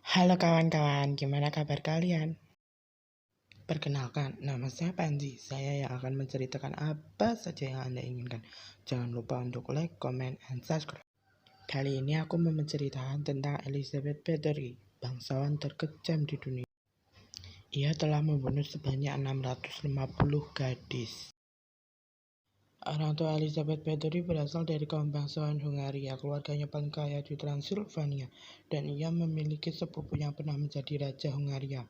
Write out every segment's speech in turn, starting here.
Halo kawan-kawan, gimana kabar kalian? Perkenalkan, nama saya Panji. Saya yang akan menceritakan apa saja yang Anda inginkan. Jangan lupa untuk like, comment, and subscribe. Kali ini aku mau menceritakan tentang Elizabeth Bathory, bangsawan terkejam di dunia. Ia telah membunuh sebanyak 650 gadis. Orang tua Elizabeth Bathory berasal dari kaum bangsawan Hungaria. Keluarganya paling kaya di Transilvania, dan ia memiliki sepupu yang pernah menjadi raja Hungaria,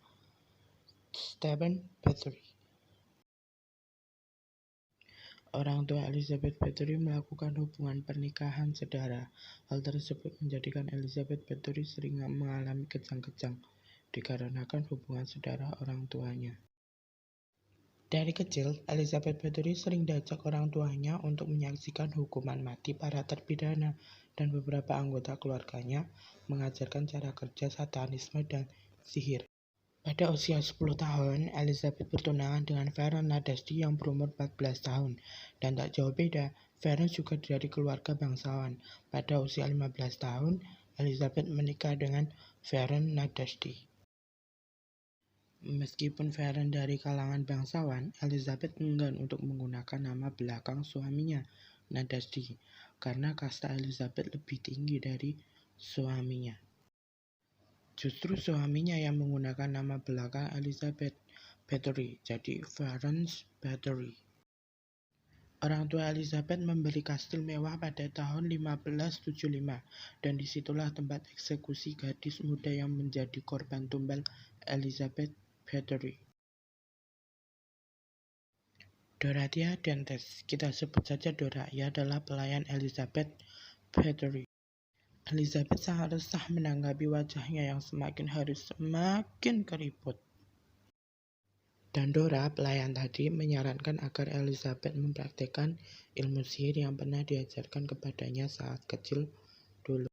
Stephen Bathory. Orang tua Elizabeth Bathory melakukan hubungan pernikahan sedara. Hal tersebut menjadikan Elizabeth Bathory sering mengalami kejang-kejang dikarenakan hubungan sedara orang tuanya. Dari kecil, Elizabeth Bathory sering diajak orang tuanya untuk menyaksikan hukuman mati para terpidana, dan beberapa anggota keluarganya mengajarkan cara kerja satanisme dan sihir. Pada usia 10 tahun, Elizabeth bertunangan dengan Baron Nadasdy yang berumur 14 tahun. Dan tak jauh beda, Baron juga dari keluarga bangsawan. Pada usia 15 tahun, Elizabeth menikah dengan Baron Nadasdy. Meskipun Baron dari kalangan bangsawan, Elizabeth enggan untuk menggunakan nama belakang suaminya, Nadasdy, karena kasta Elizabeth lebih tinggi dari suaminya. Justru suaminya yang menggunakan nama belakang Elizabeth Bathory, jadi Florence Bathory. Orang tua Elizabeth membeli kastil mewah pada tahun 1575, dan disitulah tempat eksekusi gadis muda yang menjadi korban tumbal Elizabeth Bathory. Dorothea Dantes, kita sebut saja Dora, ia adalah pelayan Elizabeth Bathory. Elizabeth sangat resah menanggapi wajahnya yang semakin hari semakin keriput. Dan Dora, pelayan tadi, menyarankan agar Elizabeth mempraktikkan ilmu sihir yang pernah diajarkan kepadanya saat kecil dulu,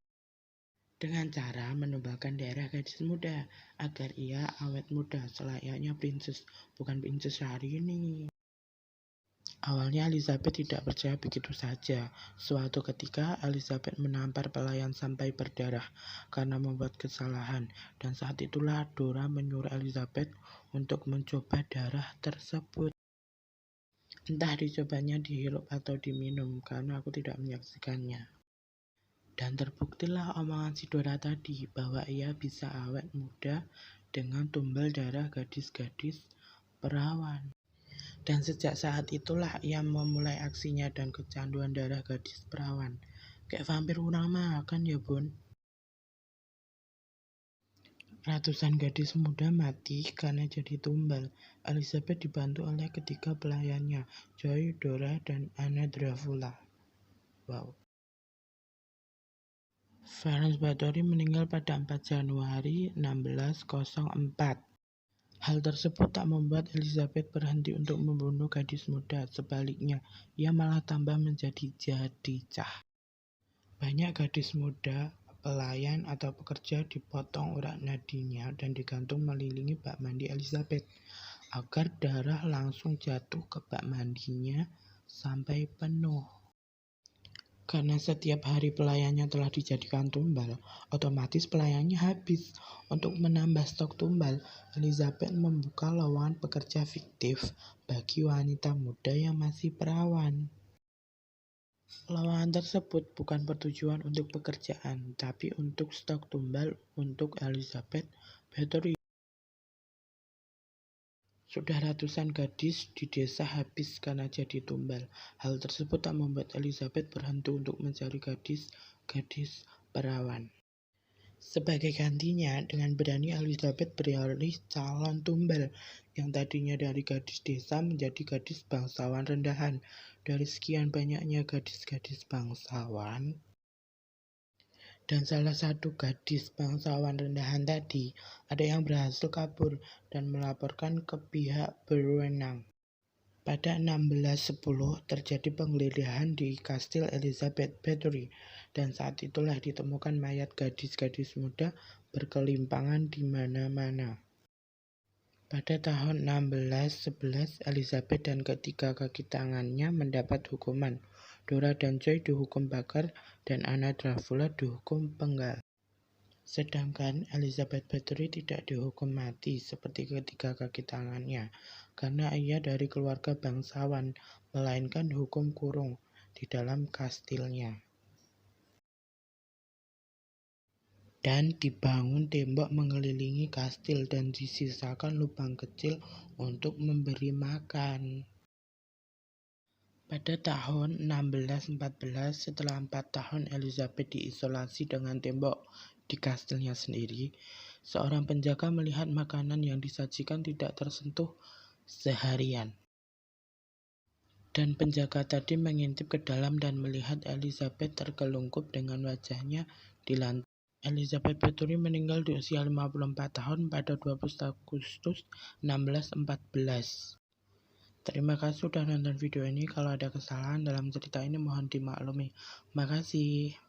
dengan cara menumbangkan darah gadis muda agar ia awet muda selayaknya princess, bukan princess hari ini. Awalnya Elizabeth tidak percaya begitu saja. Suatu ketika Elizabeth menampar pelayan sampai berdarah karena membuat kesalahan, dan saat itulah Dora menyuruh Elizabeth untuk mencoba darah tersebut. Entah dicobanya dihirup atau diminum, karena aku tidak menyaksikannya. Dan terbuktilah omongan si Dora tadi, bahwa ia bisa awet muda dengan tumbal darah gadis-gadis perawan. Dan sejak saat itulah ia memulai aksinya dan kecanduan darah gadis perawan. Kayak vampir kurang makan ya bun. Ratusan gadis muda mati karena jadi tumbal. Elizabeth dibantu oleh ketiga pelayannya, Joy, Dora, dan Anna Dracula. Wow. Florence Bathory meninggal pada 4 Januari 1604. Hal tersebut tak membuat Elizabeth berhenti untuk membunuh gadis muda. Sebaliknya, ia malah tambah menjadi jadicah. Banyak gadis muda, pelayan atau pekerja dipotong urat nadinya dan digantung melilingi bak mandi Elizabeth agar darah langsung jatuh ke bak mandinya sampai penuh. Karena setiap hari pelayannya telah dijadikan tumbal, otomatis pelayannya habis. Untuk menambah stok tumbal, Elizabeth membuka lowongan pekerja fiktif bagi wanita muda yang masih perawan. Lowongan tersebut bukan bertujuan untuk pekerjaan, tapi untuk stok tumbal untuk Elizabeth Bathory. Sudah ratusan gadis di desa habis karena jadi tumbal. Hal tersebut tak membuat Elizabeth berhenti untuk mencari gadis-gadis perawan. Sebagai gantinya, dengan berani Elizabeth beralih calon tumbal yang tadinya dari gadis desa menjadi gadis bangsawan rendahan. Dari sekian banyaknya gadis-gadis bangsawan, dan salah satu gadis bangsawan rendahan tadi, ada yang berhasil kabur dan melaporkan ke pihak berwenang. Pada 1610 terjadi penggeledahan di kastil Elizabeth Bathory, dan saat itulah ditemukan mayat gadis-gadis muda berkelimpangan di mana-mana. Pada tahun 1611, Elizabeth dan ketiga kaki tangannya mendapat hukuman. Dora dan Joy dihukum bakar dan Anna Dracula dihukum penggal. Sedangkan Elizabeth Bathory tidak dihukum mati seperti ketiga kaki tangannya, karena ia dari keluarga bangsawan, melainkan hukum kurung di dalam kastilnya. Dan dibangun tembok mengelilingi kastil dan disisakan lubang kecil untuk memberi makan. Pada tahun 1614, setelah 4 tahun Elizabeth diisolasi dengan tembok di kastilnya sendiri, seorang penjaga melihat makanan yang disajikan tidak tersentuh seharian. Dan penjaga tadi mengintip ke dalam dan melihat Elizabeth terkelungkup dengan wajahnya di lantai. Elizabeth Bathory meninggal di usia 54 tahun pada 12 Agustus 1614. Terima kasih sudah nonton video ini. Kalau ada kesalahan dalam cerita ini mohon dimaklumi. Makasih.